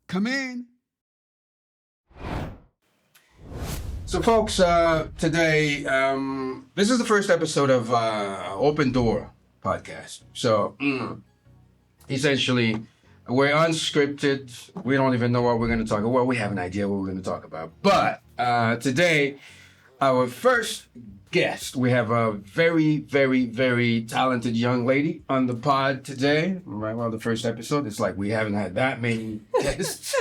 Come in. So, folks, today, this is the first episode of Open Door podcast. So, essentially, we're unscripted. We don't even know what we're going to talk about. Well, we have an idea what we're going to talk about. But today, our first guest, we have a very, very, very talented young lady on the pod today. Right, well, the first episode, it's like we haven't had that many guests.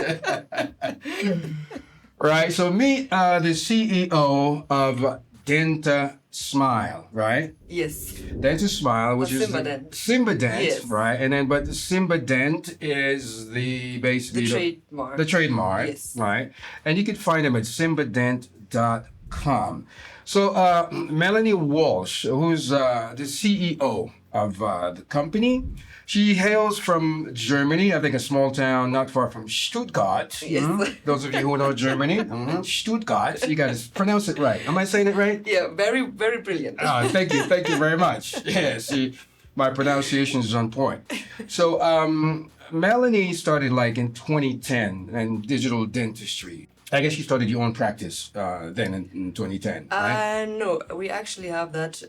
Right, so meet the CEO of Simba Smile, right? Yes. Simba Smile, which is Simba Yes. Right? And then, but the Simba is the basically The trademark. The trademark, Yes. right? And you can find them at simbadent.com. So, Melanie Walch, who's the CEO of the company, she hails from Germany, I think a small town not far from Stuttgart. Yes. Those of you who know Germany, Stuttgart. You got to pronounce it right. Am I saying it right? Yeah, very, very brilliant. Thank you very much. Yeah, see, my pronunciation is on point. So, Melanie started like in 2010 in digital dentistry. I guess you started your own practice then in 2010, right? No, we actually have that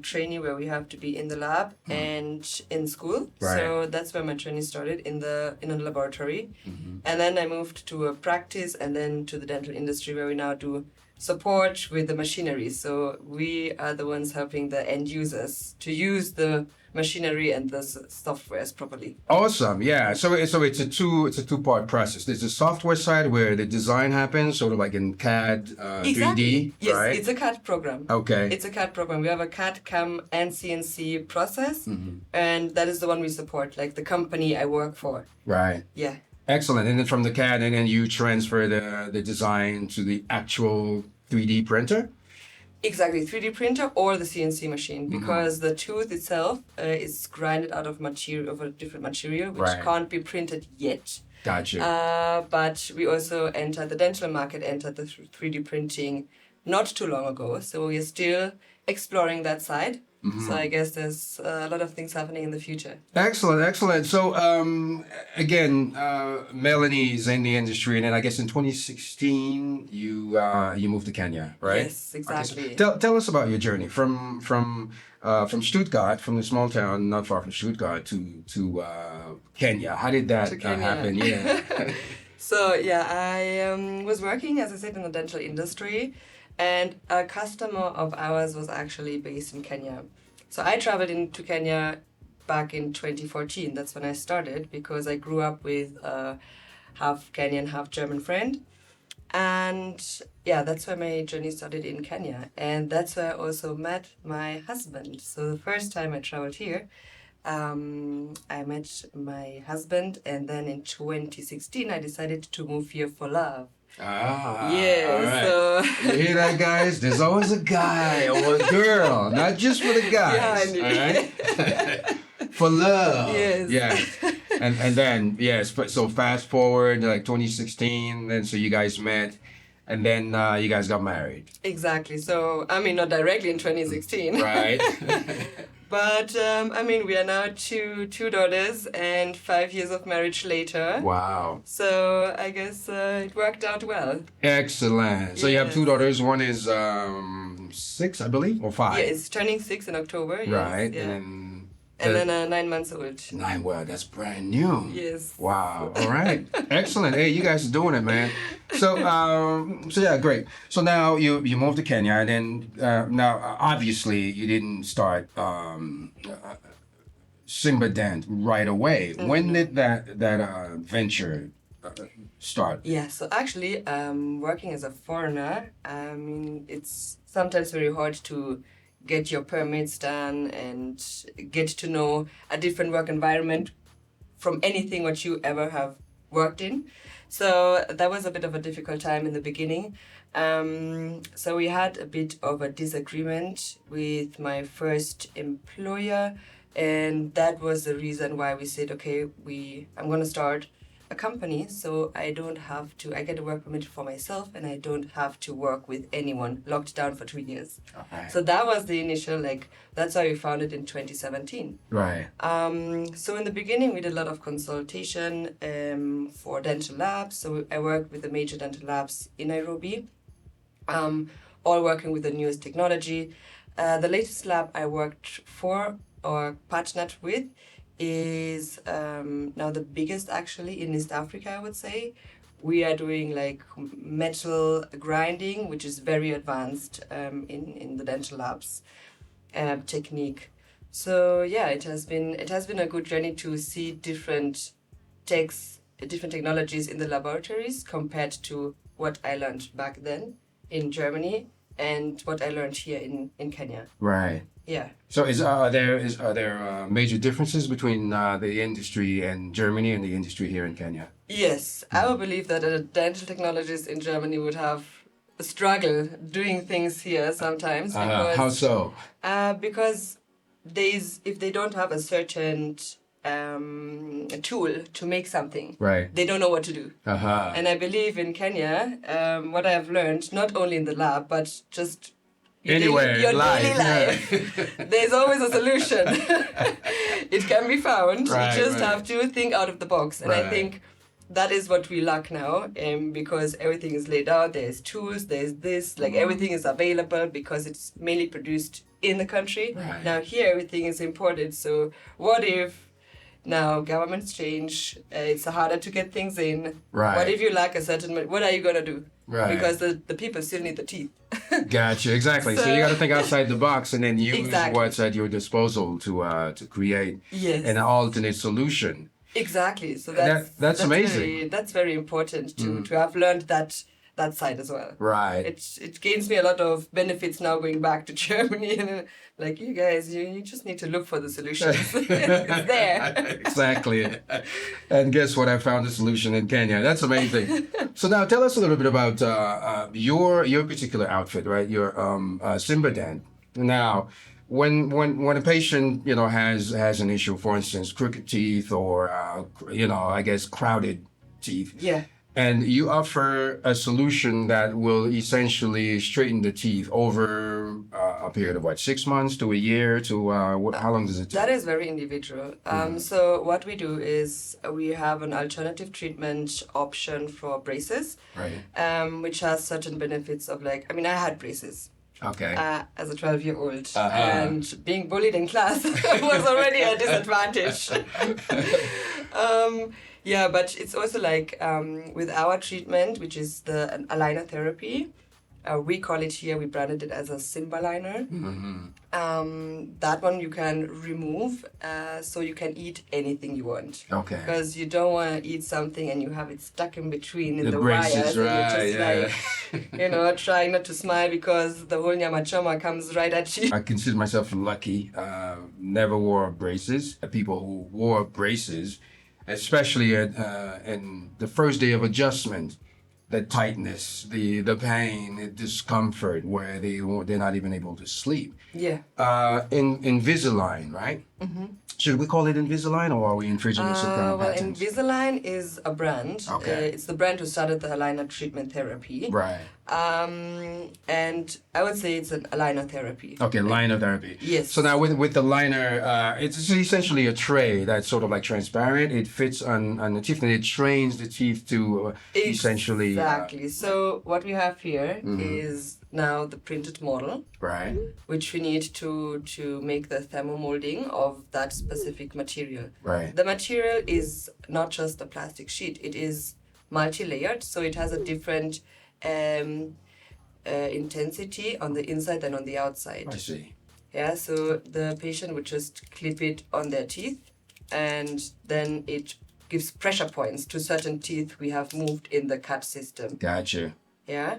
training where we have to be in the lab and in school. Right. So that's where my training started in a laboratory, and then I moved to a practice, and then to the dental industry where we now do support with the machinery. So we are the ones helping the end users to use the machinery and the softwares properly. Awesome, yeah. So it's a two-part process. There's the software side where the design happens, sort of like in CAD, 3D, Yes, right? it's a CAD program. Okay. It's a CAD program. We have a CAD, CAM, and CNC process, and that is the one we support, like the company I work for. Right. Yeah. Excellent. And then from the CAD, and then you transfer the design to the actual 3D printer? Exactly, 3D printer or the CNC machine, because the tooth itself is grinded out of a different material, which Right. can't be printed yet. Gotcha. But we also entered the dental market, entered the 3D printing not too long ago. So we're still exploring that side. So I guess there's a lot of things happening in the future. Excellent. So, again, Melanie's in the industry, and then I guess in 2016 you moved to Kenya, right? Yes, exactly. Okay, so tell us about your journey from Stuttgart, from the small town not far from Stuttgart to Kenya. How did that To Kenya. happen? Yeah. So yeah, I was working, as I said, in the dental industry, and a customer of ours was actually based in Kenya. So I traveled into Kenya back in 2014. That's when I started, because I grew up with a half Kenyan, half German friend. And yeah, that's where my journey started in Kenya. And that's where I also met my husband. So the first time I traveled here, I met my husband, and then in 2016 I decided to move here for love. Yeah, all right. so You hear that, guys? There's always a guy or a girl, not just for the guys. Yeah, I all right? For love. Yes. Yeah. And then yes, but so fast forward like 2016, then so you guys met, and then you guys got married. Exactly. So I mean, not directly in 2016. Right. But I mean, we are now two daughters and 5 years of marriage later. Wow. So I guess it worked out well. Excellent. So you have Yes. two daughters. One is 6, I believe, or 5. Yeah, it's turning 6 in October. Yes, Right. Yeah. And And then 9 months old. 9. Well, that's brand new. Yes. Wow. All right. Excellent. Hey, you guys are doing it, man. So yeah, great. So now you moved to Kenya, and then now obviously you didn't start Simba Dent right away. When did that venture start? Yeah, so actually, working as a foreigner, I mean, it's sometimes very hard to get your permits done and get to know a different work environment from anything what you ever have worked in. So that was a bit of a difficult time in the beginning. So we had a bit of a disagreement with my first employer, and that was the reason why we said, okay, I'm going to start a company, so I get a work permit for myself, and I don't have to work with anyone, locked down for 2 years. Okay. So that was the initial, that's why we founded in 2017. Right. So in the beginning, we did a lot of consultation for dental labs. So I worked with the major dental labs in Nairobi, all working with the newest technology. The latest lab I worked for or partnered with is now the biggest actually in East Africa, I would say. We are doing metal grinding, which is very advanced in the dental labs technique. So yeah, it has been a good journey to see different technologies in the laboratories compared to what I learned back then in Germany and what I learned here in Kenya. Right. Yeah. So are there major differences between the industry in Germany and the industry here in Kenya? Yes, I would believe that a dental technologist in Germany would have a struggle doing things here sometimes. Because, how so? Because if they don't have a certain tool to make something, Right. they don't know what to do. Uh-huh. And I believe in Kenya, what I have learned, not only in the lab, but just Anywhere, your live, daily life, there's always a solution. It can be found. Right, You just right. have to think out of the box. And I think that is what we lack now, because everything is laid out. There's tools, there's this, everything is available because it's mainly produced in the country. Right. Now here, everything is imported. So what if now governments change, it's harder to get things in. Right. What if you lack a certain, what are you going to do? Right. Because the people still need the teeth. Gotcha, exactly. So you got to think outside the box and then use Exactly. what's at your disposal to create Yes. an alternate solution. Exactly. So That's amazing. That's very important to have learned that side as well. Right. It gains me a lot of benefits now going back to Germany, and you guys, you just need to look for the solutions. It's there. Exactly. And guess what? I found the solution in Kenya. That's amazing. So now tell us a little bit about your particular outfit, right? Your Simba Dent. Now, when a patient has an issue, for instance, crooked teeth or I guess crowded teeth. Yeah. And you offer a solution that will essentially straighten the teeth over a period of 6 months to a year to how long does it take? That is very individual. So what we do is we have an alternative treatment option for braces, Right. which has certain benefits of I had braces. Okay. As a 12-year-old, Uh-huh. and being bullied in class was already a disadvantage. Yeah, but it's also with our treatment, which is the aligner therapy. We call it here, we branded it as a SIMBALIGNER. Mm-hmm. That one you can remove, so you can eat anything you want. Okay. Because you don't want to eat something and you have it stuck in between in The the braces, wires. And right, you're just trying not to smile because the whole nyama choma comes right at you. I consider myself lucky. Never wore braces. People who wore braces, especially in the first day of adjustment, the tightness, the pain, the discomfort, where they're not even able to sleep. Yeah. Invisalign, right? Mm-hmm. Should we call it Invisalign, or are we infringing some kind of patent? Invisalign is a brand. Okay. It's the brand who started the aligner treatment therapy. Right. And I would say it's an aligner therapy. Okay, liner therapy. Yes. So now with the liner, it's essentially a tray that's sort of transparent. It fits on the teeth, and it trains the teeth to essentially. Exactly. So what we have here is now the printed model, Right. which we need to make the thermomolding of that specific material. Right. The material is not just a plastic sheet; it is multi-layered, so it has a different intensity on the inside than on the outside. I see. Yeah, so the patient would just clip it on their teeth, and then it gives pressure points to certain teeth we have moved in the cut system. Gotcha. Yeah.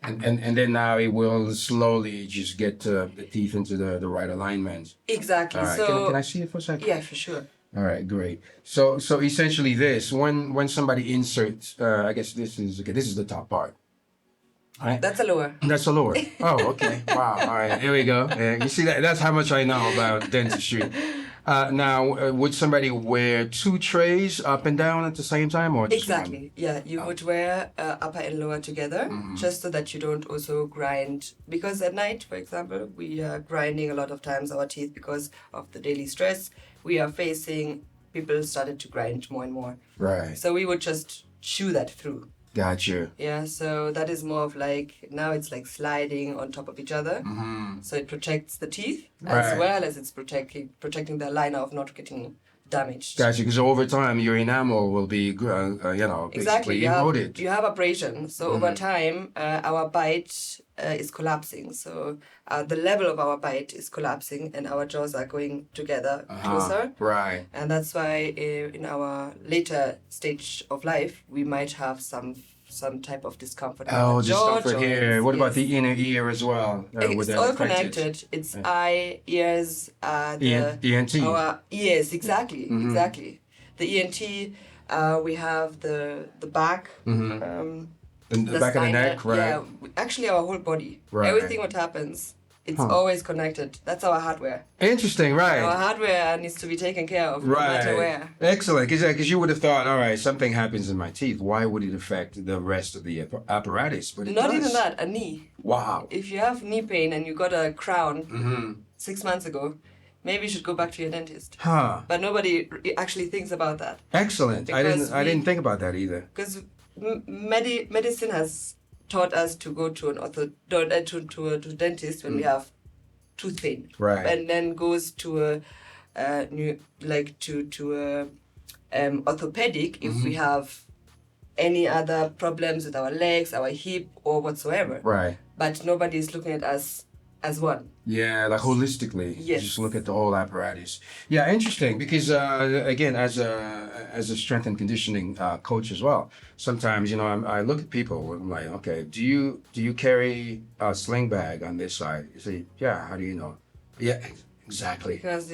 And then now it will slowly just get the teeth into the right alignment. Exactly. All right. So Can I see it for a second? yeah, for sure. All right, great. So essentially, when somebody inserts, I guess this is the top part. All right. That's a lower. That's a lower. Oh, okay. Wow. All right. Here we go. You see that's how much I know about dentistry. Now, would somebody wear two trays up and down at the same time, or just one? Exactly. Yeah, you would wear upper and lower together, just so that you don't also grind. Because at night, for example, we are grinding a lot of times our teeth because of the daily stress we are facing. People started to grind more and more. Right. So we would just chew that through. Gotcha. Yeah, so that is more of like, now it's like sliding on top of each other. So it protects the teeth as Right. well as it's protecting the liner of not getting damaged. Gotcha. Because over time, your enamel will be, Exactly. basically eroded. You have abrasion. So over time, our bite is collapsing. So the level of our bite is collapsing and our jaws are going together closer. Right. And that's why in our later stage of life, we might have some type of discomfort. in our jaw discomfort here. joints. What about Yes. the inner ear as well? Would It's that all affect it? connected. It's eye, ears, ENT. our ears, exactly. The ENT, we have the back, The back of the spine, neck, right? Yeah, actually our whole body. Right. Everything what happens, it's always connected. That's our hardware. Interesting, right? Our hardware needs to be taken care of, no matter where. Excellent. Because you would have thought, all right, something happens in my teeth. Why would it affect the rest of the apparatus? But it Not does. even that, a knee. Wow. If you have knee pain and you got a crown 6 months ago, maybe you should go back to your dentist. Huh. But nobody actually thinks about that. Excellent. Because I didn't think about that either. Because medicine has taught us to go to a dentist when we have tooth pain, Right. and then goes to orthopedic if we have any other problems with our legs, our hip, or whatsoever. Right. But nobody is looking at us as one. Yeah, like holistically. Yes. Just look at the whole apparatus. Yeah, interesting. Because again, as a strength and conditioning coach as well, sometimes I look at people and I'm like, okay, do you carry a sling bag on this side? You say, yeah. How do you know? Yeah, exactly. Because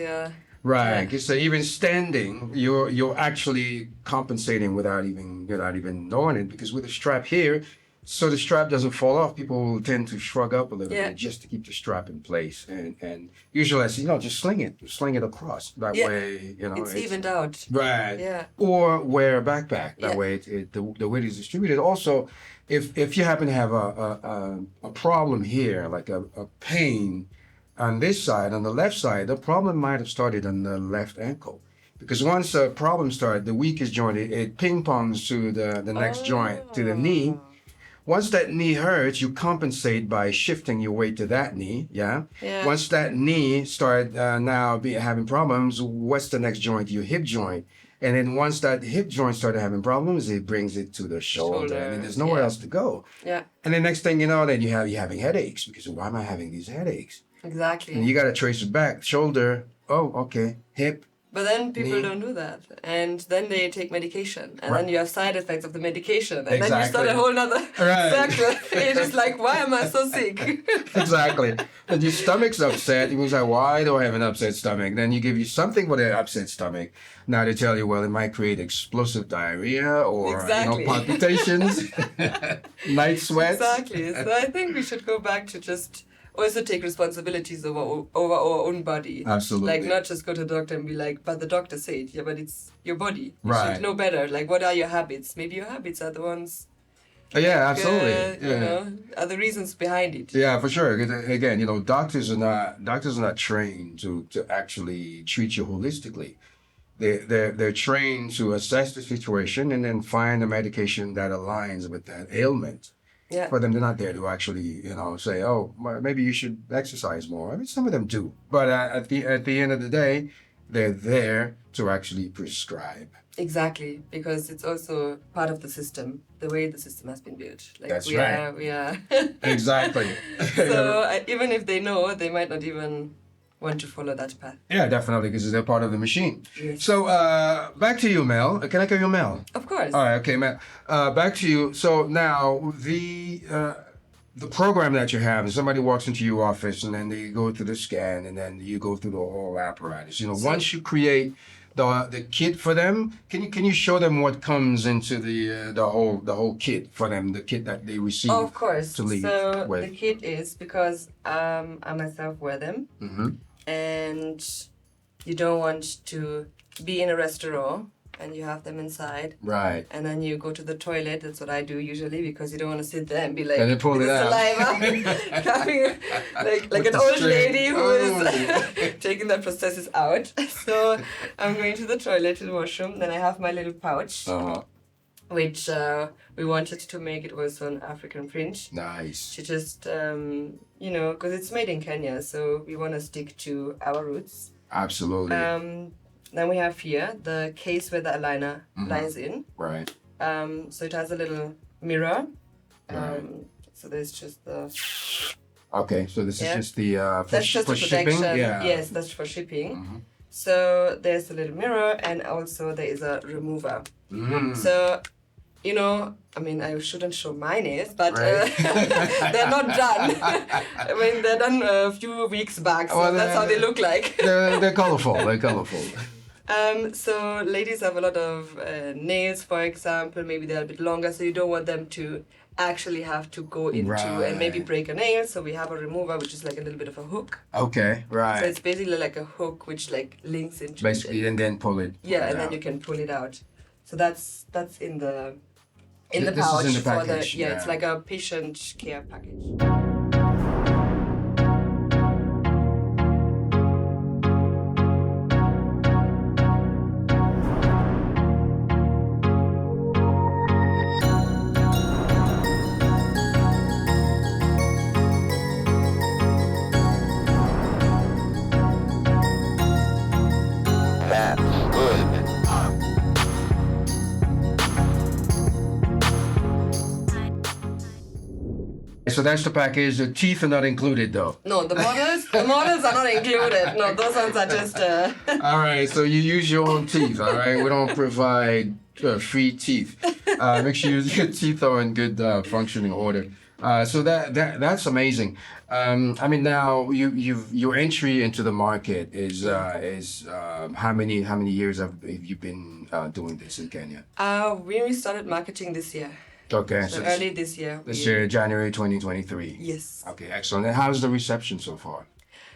Right. Because so even standing, you're actually compensating without even knowing it. Because with a strap here. So the strap doesn't fall off. People tend to shrug up a little bit just to keep the strap in place. And usually I say, just sling it across. That way, it's evened out. Right. Yeah. Or wear a backpack. That way the weight is distributed. Also, if you happen to have a problem here, like a pain on this side, on the left side, the problem might have started on the left ankle. Because once a problem starts, the weakest joint, it ping-pongs to the next joint, to the knee. Once that knee hurts, you compensate by shifting your weight to that knee, yeah? Once that knee start having problems, what's the next joint? Your hip joint. And then once that hip joint started having problems, it brings it to the shoulder. And then there's nowhere else to go. Yeah. And the next thing you know, then you're having headaches. Because why am I having these headaches? Exactly. And you got to trace it back. Shoulder, oh, okay. Hip. But then people knee. don't do that. And then they take medication. And then you have side effects of the medication. And then you Exactly. start a whole nother Right. circle. You're just like, why am I so sick? Exactly. And your stomach's upset. You was like, why do I have an upset stomach? Then you give you something for the upset stomach. Now they tell you, well, it might create explosive diarrhea or Exactly. palpitations, night sweats. Exactly. So I think we should go back to just also take responsibilities over our own body. Absolutely. Like, not just go to the doctor and be like, but the doctor said, yeah, but it's your body. You Right. should know better. Like, what are your habits? Maybe your habits are the ones, Yeah, absolutely. are the reasons behind it. Yeah, for sure. 'Cause, again, doctors are not trained to actually treat you holistically. They're trained to assess the situation and then find a medication that aligns with that ailment. Yeah. For them, they're not there to actually, say, oh, well, maybe you should exercise more. I mean, some of them do, but at the end of the day, they're there to actually prescribe. Exactly, because it's also part of the system, the way the system has been built. Like, That's we right. are. Exactly. So even if they know, they might not even want to follow that path. Yeah, definitely, because they're part of the machine. Yes. So back to you, Mel. Can I call you Mel? Of course. All right, okay, Mel. Back to you. So now the program that you have, somebody walks into your office and then they go through the scan and then you go through the whole apparatus. Once you create the kit for them, can you show them what comes into the whole kit for them, the kit that they receive? Of course. To leave So with. the kit is because I myself wear them, Mm-hmm. and you don't want to be in a restaurant and you have them inside. Right. And then you go to the toilet. That's what I do usually, because you don't want to sit there and be like, And then pull it out. saliva coming like With an the old string. lady who is taking the processes out. So I'm going to the toilet, to the washroom. Then I have my little pouch, Uh-huh. which we wanted to make it also an African print. Nice. To just, because it's made in Kenya, so we want to stick to our roots. Absolutely. Then we have here the case where the eyeliner lies in. Right. So it has a little mirror. Right. So there's just the... Okay, so this is just the That's just for a protection. shipping. Yeah. Yes, that's for shipping. So there's a little mirror, and also there is a remover. So, I shouldn't show my nails, but Right. they're not done. They're done a few weeks back, so that's how they look like. They're colorful. They're colorful. So ladies have a lot of nails, for example. Maybe they're a bit longer, so you don't want them to actually have to go into and maybe Right. break a nail. So we have a remover, which is like a little bit of a hook. Okay, right. So it's basically like a hook which like links into Basically, it. and then pull it. Yeah, and then out. you can pull it out. So that's in the This is pouch in the for package, the yeah. it's like a patient care package. So that's the package. The teeth are not included, though. No, the models are not included. No, those ones are just. All right, so you use your own teeth. All right, we don't provide free teeth. Make sure your teeth are in good functioning order. So that's amazing. Now your entry into the market is how many years have you been doing this in Kenya? We started marketing this year. Okay, So early this year. This year, January 2023. Yes. Okay, excellent. And how's the reception so far?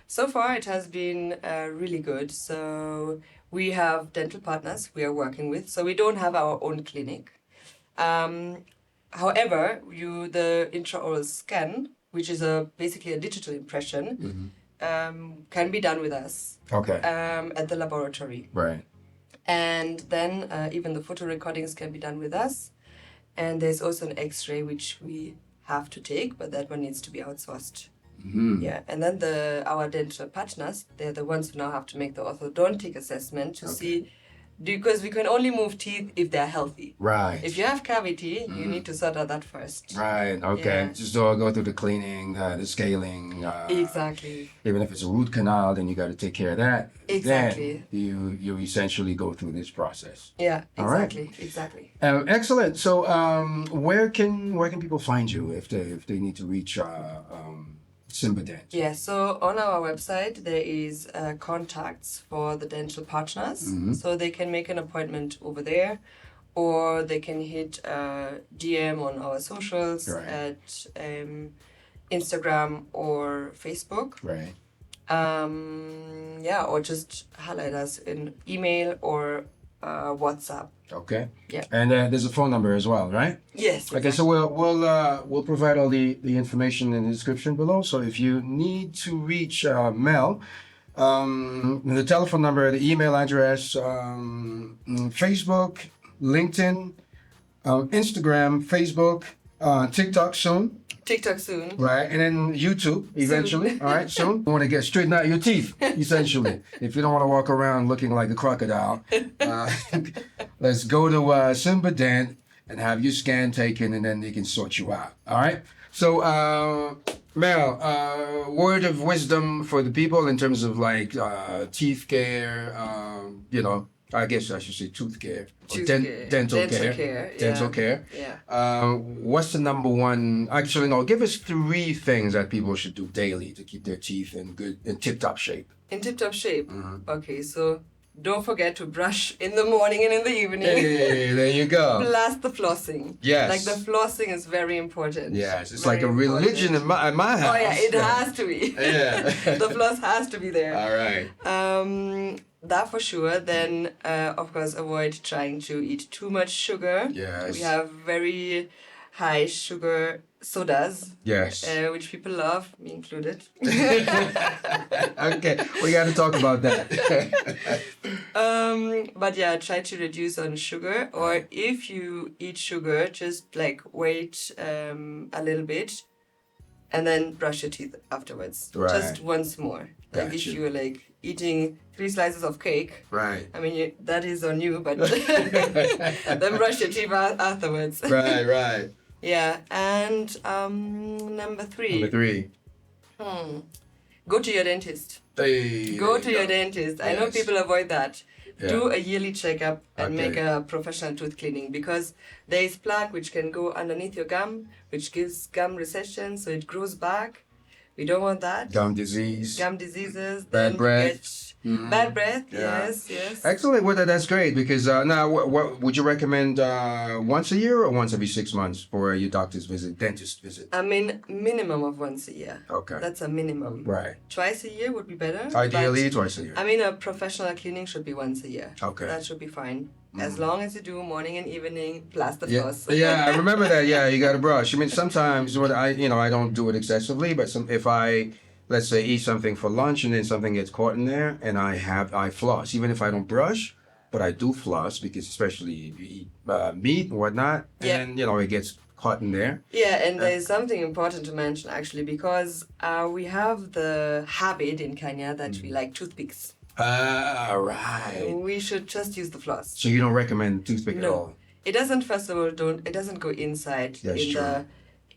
So far, it has been really good. So we have dental partners we are working with. So we don't have our own clinic. However, the intraoral scan, which is basically a digital impression, can be done with us. Okay. At the laboratory. Right. And then even the photo recordings can be done with us. And there's also an X-ray which we have to take, but that one needs to be outsourced. Yeah, and then our dental partners, they're the ones who now have to make the orthodontic assessment to see, because we can only move teeth if they're healthy. Right. If you have cavity, you need to sort out that first. Right. Okay. Yeah. Just go through the cleaning, the scaling. Exactly. Even if it's a root canal, then you got to take care of that. Exactly. Then you essentially go through this process. Yeah. All right. Exactly. Excellent. So, where can people find you if they need to reach Simba Dent? Yeah, so on our website there is contacts for the dental partners, so they can make an appointment over there, or they can hit DM on our socials at Instagram or Facebook. Right. Or just highlight us in email or WhatsApp. Okay. Yeah. And there's a phone number as well, right? Yes. Okay, so we'll provide all the information in the description below. So if you need to reach Mel, the telephone number, the email address, Facebook, LinkedIn, Instagram, Facebook, TikTok soon. TikTok soon. Right, and then YouTube eventually. All right, soon. You want to get straighten out your teeth, essentially. If you don't want to walk around looking like a crocodile, let's go to Simba Dent and have your scan taken, and then they can sort you out. All right. So, Mel, word of wisdom for the people in terms of like teeth care. I guess I should say tooth care. Dental care. Dental care. Yeah. What's the number one? Actually, no. Give us 3 things that people should do daily to keep their teeth in tip-top shape. In tip-top shape. Okay, so don't forget to brush in the morning and in the evening. Hey, there you go. Plus the flossing. Yes. Like the flossing is very important. Yes, it's very like a religion in my house. Oh yeah, it has to be. Yeah. The floss has to be there. All right. that for sure. Then, of course, avoid trying to eat too much sugar. Yes. We have very high sugar sodas, Yes. which people love, me included. Okay, we got to talk about that. But yeah, try to reduce on sugar. Or if you eat sugar, just like wait a little bit and then brush your teeth afterwards. Right. Just once more. Like if Gotcha. you're like eating 3 slices of cake, Right. I mean, that is on you, but then brush your teeth afterwards. Right, right. Yeah, and number 3. Number 3. Go to your dentist. Hey, Go there to you your go. dentist. I know Yes. people avoid that. Yeah. Do a yearly checkup and Okay. make a professional tooth cleaning, because there is plaque which can go underneath your gum, which gives gum recession, so it grows back. We don't want that. Gum disease. Gum diseases. Bad then you breath. get Mhm. Bad breath. Yeah. Yes. Excellent. Well, that's great because now, what would you recommend? Once a year or once every 6 months for your doctor's visit, dentist visit? I mean, minimum of once a year. Okay. That's a minimum. Right. Twice a year would be better. Ideally, but, twice a year. I mean, a professional cleaning should be once a year. Okay. That should be fine. As long as you do morning and evening, plus the Yeah, floss. yeah, I remember that. Yeah, you got to brush. I mean, sometimes when I don't do it excessively, but if I, let's say, eat something for lunch and then something gets caught in there, and I floss, even if I don't brush, but I do floss because especially if you eat meat and whatnot, and then it gets caught in there. Yeah, and there's something important to mention actually, because we have the habit in Kenya that we like toothpicks. Right. We should just use the floss. So you don't recommend toothpick at all? It doesn't. First of all, it doesn't go inside. That's true.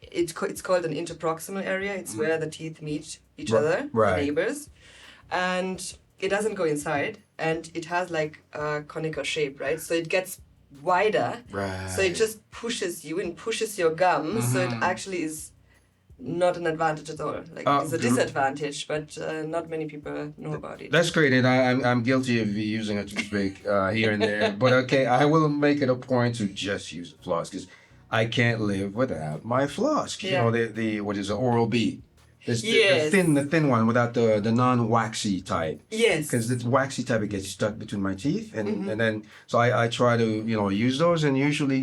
It's called an interproximal area. It's where the teeth meet each other, right. the neighbors, and it doesn't go inside. And it has like a conical shape, right? So it gets wider. Right. So it just pushes you and pushes your gum. So it actually is not an advantage at all. Like it's a disadvantage, but not many people know about it. That's great, and I'm guilty of using a toothpick here and there. But okay, I will make it a point to just use the floss because I can't live without my floss. Yeah. The what is it, Oral B? This, Yes. the thin one without the non-waxy type. Yes. Because the waxy type, it gets stuck between my teeth, and then so I try to use those, and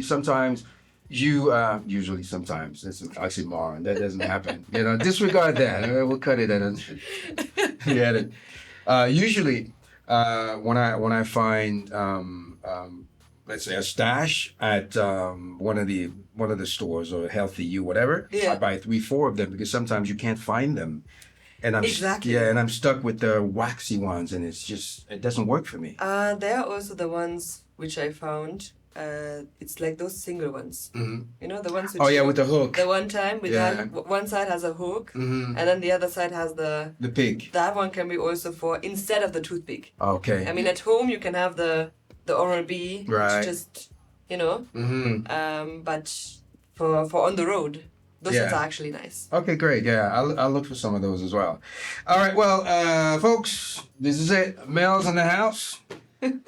sometimes that's an oxymoron. That doesn't happen. Disregard that. We'll cut it at the edit. Usually, when I find let's say a stash at one of the stores or Healthy You, whatever, I buy 3-4 of them because sometimes you can't find them. And I'm stuck with the waxy ones, and it doesn't work for me. There are also the ones which I found. It's like those single ones. Mm-hmm. The ones which with the hook. the one time with one side has a hook, and then the other side has the pig. That one can be also for instead of the toothpick. Okay. I mean, at home you can have the Oral B, Right. which just but for on the road, those ones are actually nice. Okay, great. Yeah, I'll look for some of those as well. All right, well, folks, this is it. Mel's in the house.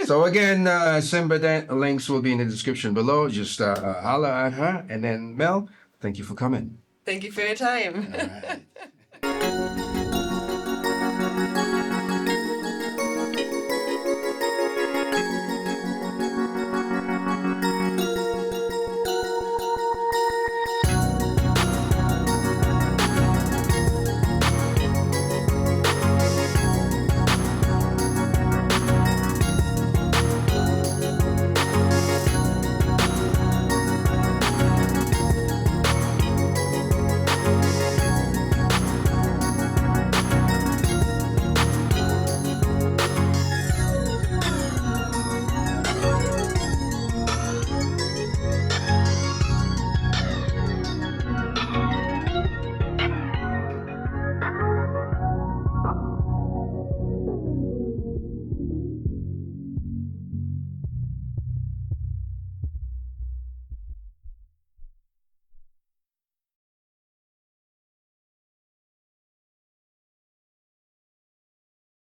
So again, Simba links will be in the description below. Just holler at her. And then Mel, thank you for coming. Thank you for your time. All right.